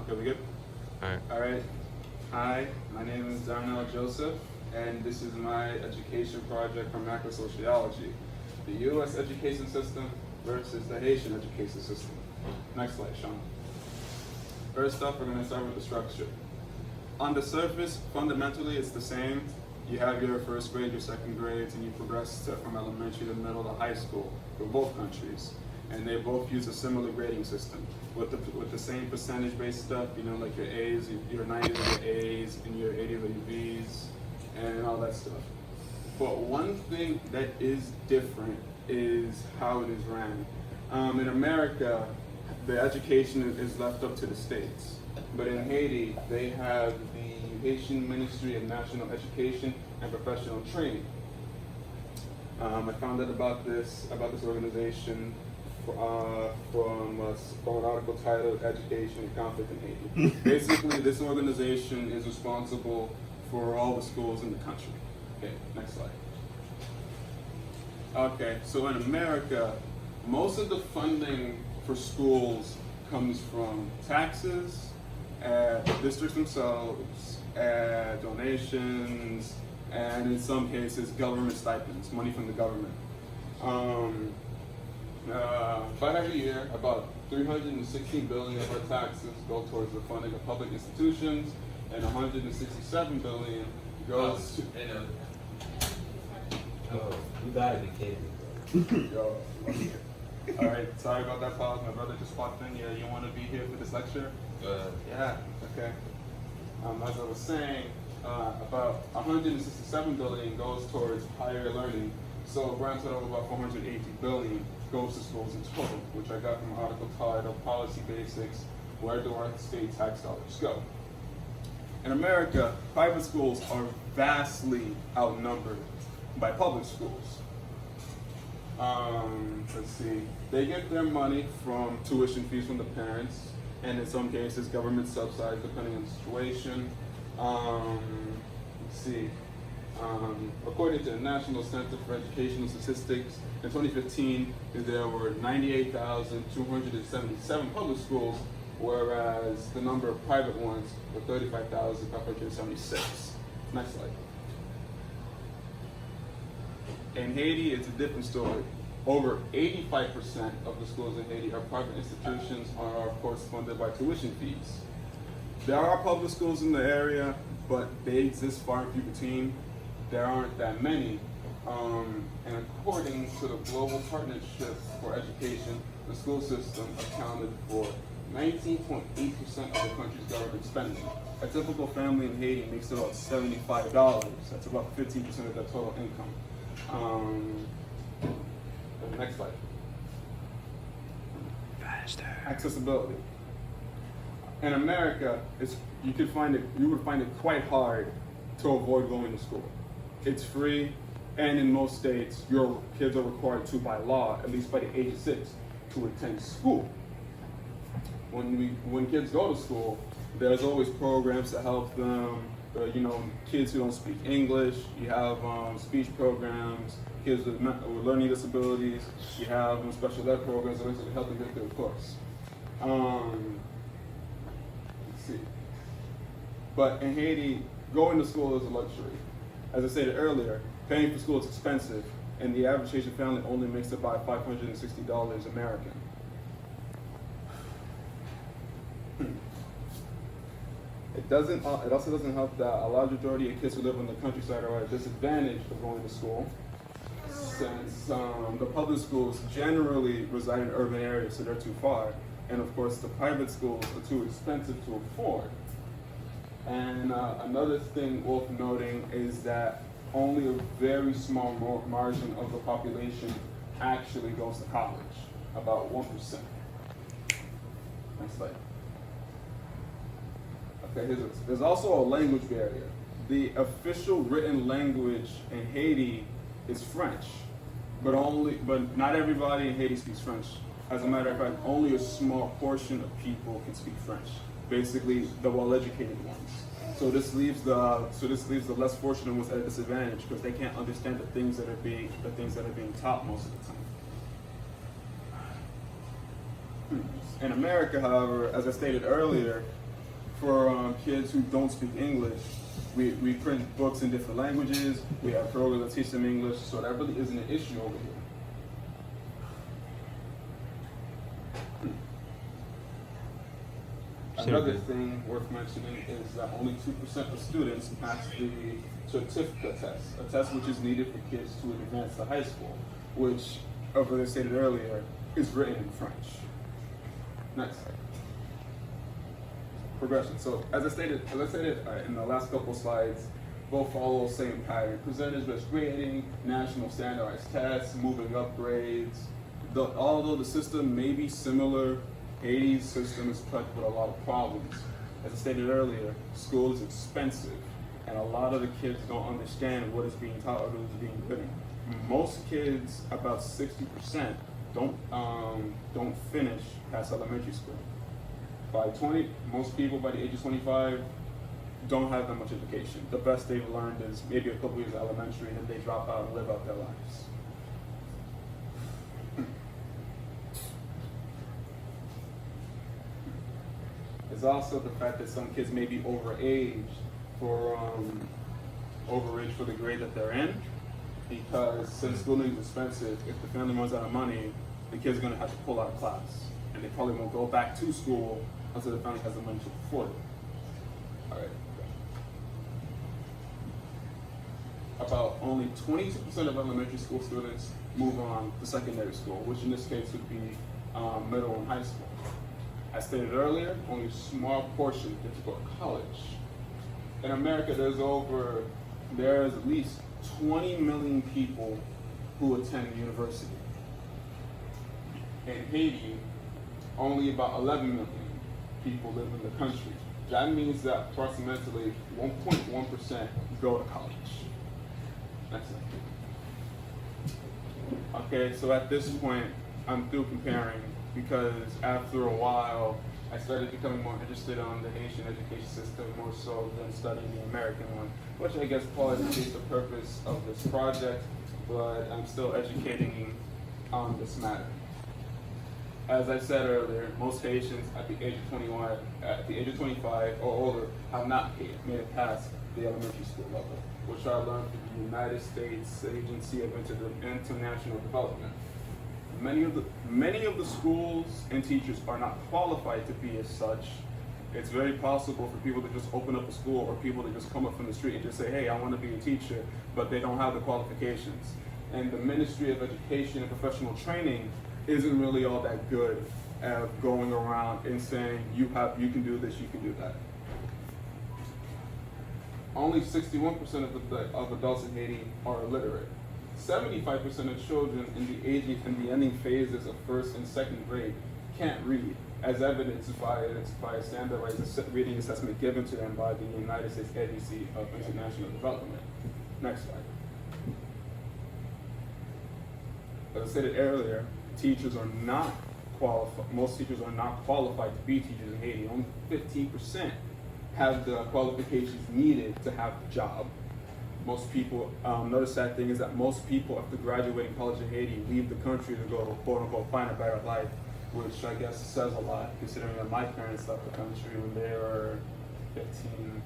Okay, we good? All right. Hi, my name is Darnell Joseph, and this is my education project from MacroSociology, the U.S. education system versus the Haitian education system. Next slide, Sean. First up, we're going to start with the structure. On the surface, fundamentally, it's the same. You have your first grade, your second grades, and you progress from elementary to middle to high school for both countries. And they both use a similar grading system with the same percentage-based stuff, you know, like your A's, your 90s are your A's, and your 80s are your B's, and all that stuff. But one thing that is different is how it is ran. In America, the education is left up to the states. But in Haiti, they have the Haitian Ministry of National Education and Professional Training. I found out about this organization from an article titled Education and Conflict in Haiti. Basically, this organization is responsible for all the schools in the country. Okay, next slide. Okay, so in America, most of the funding for schools comes from taxes, districts themselves, donations, and in some cases, government stipends, money from the government. But every year, about $316 billion of our taxes go towards the funding of public institutions, and $167 billion goes to. Oh, you gotta be kidding me, bro. Yo. All right, sorry about that pause. My brother just popped in. Yeah, you want to be here for this lecture? Yeah. Okay. As I was saying, about $167 billion goes towards higher learning. So a grand total of about $480 billion goes to schools in total, which I got from an article titled Policy Basics: Where Do Our State Tax Dollars Go? In America, private schools are vastly outnumbered by public schools. Let's see, they get their money from tuition fees from the parents, and in some cases, government subsidized depending on the situation. Let's see. According to the National Center for Educational Statistics, in 2015, there were 98,277 public schools, whereas the number of private ones were 35,576. Next slide. In Haiti, it's a different story. Over 85% of the schools in Haiti are private institutions and are, of course, funded by tuition fees. There are public schools in the area, but they exist far and few between. There aren't that many. And according to the Global Partnership for Education, the school system accounted for 19.8% of the country's government spending. A typical family in Haiti makes about $75. That's about 15% of their total income. Next slide. Faster. Accessibility. In America, you would find it quite hard to avoid going to school. It's free, and in most states, your kids are required to, by law, at least by the age of 6, to attend school. When kids go to school, there's always programs to help them. Kids who don't speak English, you have speech programs. Kids with learning disabilities, you have special ed programs that basically help them get through the course. Let's see. But in Haiti, going to school is a luxury. As I stated earlier, paying for school is expensive, and the average Haitian family only makes about $560 American. It also doesn't help that a large majority of kids who live in the countryside are at a disadvantage of going to school, since the public schools generally reside in urban areas, so they're too far. And of course, the private schools are too expensive to afford. And another thing worth noting is that only a very small margin of the population actually goes to college, about 1%. Next slide. Okay, there's also a language barrier. The official written language in Haiti is French, but not everybody in Haiti speaks French. As a matter of fact, only a small portion of people can speak French. Basically, the well-educated ones. So this leaves the less fortunate ones at a disadvantage because they can't understand the things that are being taught most of the time. In America, however, as I stated earlier, for kids who don't speak English, we print books in different languages, we have programs that teach them English, so that really isn't an issue over here. Another thing worth mentioning is that only 2% of students pass the certificate test, a test which is needed for kids to advance to high school, which, as I stated earlier, is written in French. Next. Progression. So, as I stated in the last couple slides, both follow the same pattern. Percentage-based grading, national standardized tests, moving up grades. Although the system may be similar, Haiti's system is plagued with a lot of problems. As I stated earlier, school is expensive, and a lot of the kids don't understand what is being taught or what is being written. Most kids, about 60%, don't finish past elementary school. Most people by the age of 25 don't have that much education. The best they've learned is maybe a couple years of elementary, and then they drop out and live out their lives. There's also the fact that some kids may be overage for the grade that they're in, because since schooling is expensive, if the family runs out of money, the kid's gonna have to pull out of class, and they probably won't go back to school until the family has the money to afford it. All right. About only 22% of elementary school students move on to secondary school, which in this case would be middle and high school. As stated earlier, only a small portion get to go to college. In America, there's at least 20 million people who attend university. In Haiti, only about 11 million people live in the country. That means that approximately 1.1% go to college. Next slide. Okay, so at this point, I'm through comparing, because after a while, I started becoming more interested on the Haitian education system more so than studying the American one, which I guess probably defeats the purpose of this project, but I'm still educating on this matter. As I said earlier, most Haitians at the age of 25 or older have not made it past the elementary school level, which I learned from the United States Agency of International Development. Many of the schools and teachers are not qualified to be as such. It's very possible for people to just open up a school, or people to just come up from the street and just say, hey, I want to be a teacher, but they don't have the qualifications. And the Ministry of Education and Professional Training isn't really all that good at going around and saying, you can do this, you can do that. Only 61% of adults in Haiti are illiterate. 75% of children in the ending phases of first and second grade can't read, as evidenced by a standardized reading assessment given to them by the United States Agency of International Development. Next slide. As I said earlier, most teachers are not qualified to be teachers in Haiti. Only 15% have the qualifications needed to have the job. Most people, another sad thing is that most people after graduating college in Haiti leave the country to go, quote unquote, find a better life, which I guess says a lot, considering that my parents left the country when they were 15.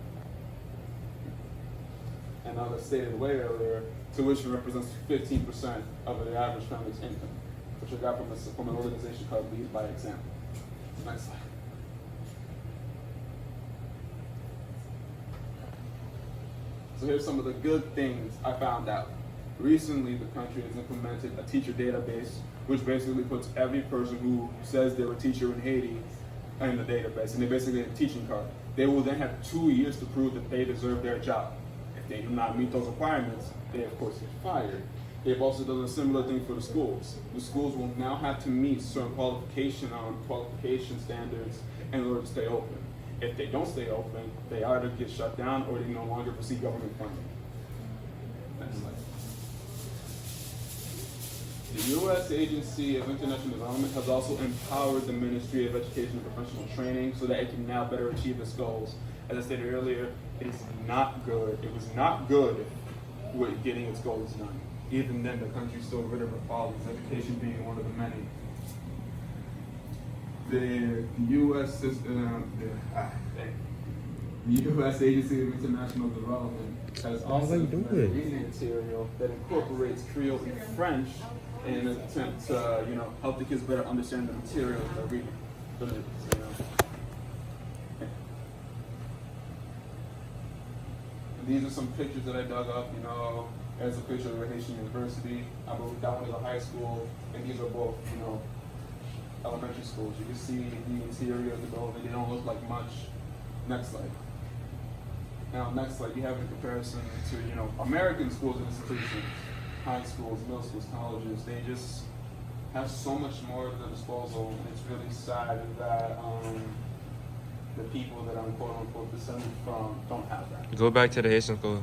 And as I stated way earlier, tuition represents 15% of the average family's income, which I got from an organization called Lead by Example. Next slide. So here's some of the good things I found out. Recently, the country has implemented a teacher database, which basically puts every person who says they're a teacher in Haiti in the database, and they basically get a teaching card. They will then have 2 years to prove that they deserve their job. If they do not meet those requirements, they of course get fired. They've also done a similar thing for the schools. The schools will now have to meet certain qualification standards in order to stay open. If they don't stay open, they either get shut down or they no longer receive government funding. Next slide. The U.S. Agency of International Development has also empowered the Ministry of Education and Professional Training so that it can now better achieve its goals. As I stated earlier, it is not good. It was not good with getting its goals done. Even then, the country still rid of problems, education being one of the many. The U.S. system, The U.S. Agency of International Development has also implemented reading material that incorporates Creole and French in an attempt to, help the kids better understand the material they're reading. These are some pictures that I dug up, There's a picture of a Haitian university. I moved down to the high school, and these are both, elementary schools. You can see the interior of the building. They don't look like much. Next slide. Now, next slide, you have a comparison to, American schools and institutions, high schools, middle schools, colleges. They just have so much more at their disposal, and it's really sad that the people that I'm quote unquote descended from don't have that. Go back to the Haitian school.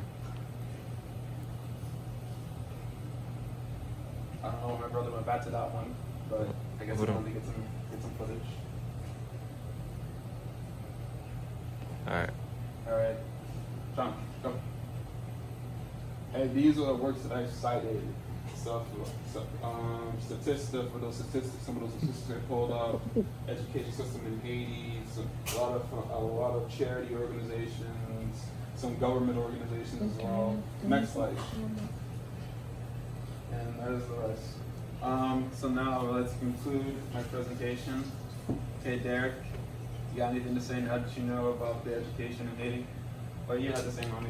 I don't know if my brother went back to that one, but I guess I wanted to get some footage. Alright. John, go. Hey, these are the works that I cited. Statistics, for those statistics, some of those statistics I pulled up. Education system in Haiti, a lot of charity organizations, some government organizations as well. Next slide. And there's the rest. So now let's conclude my presentation. Okay, Derek, you got anything to say now that you know about the education in Haiti? Well, you had the same on me.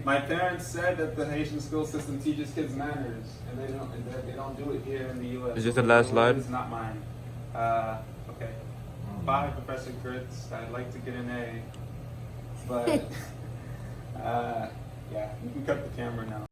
My parents said that the Haitian school system teaches kids manners, and they don't do it here in the U.S. Is this the last slide? It's not mine. Okay. Bye, Professor Kurtz. I'd like to get an A, but yeah, you can cut the camera now.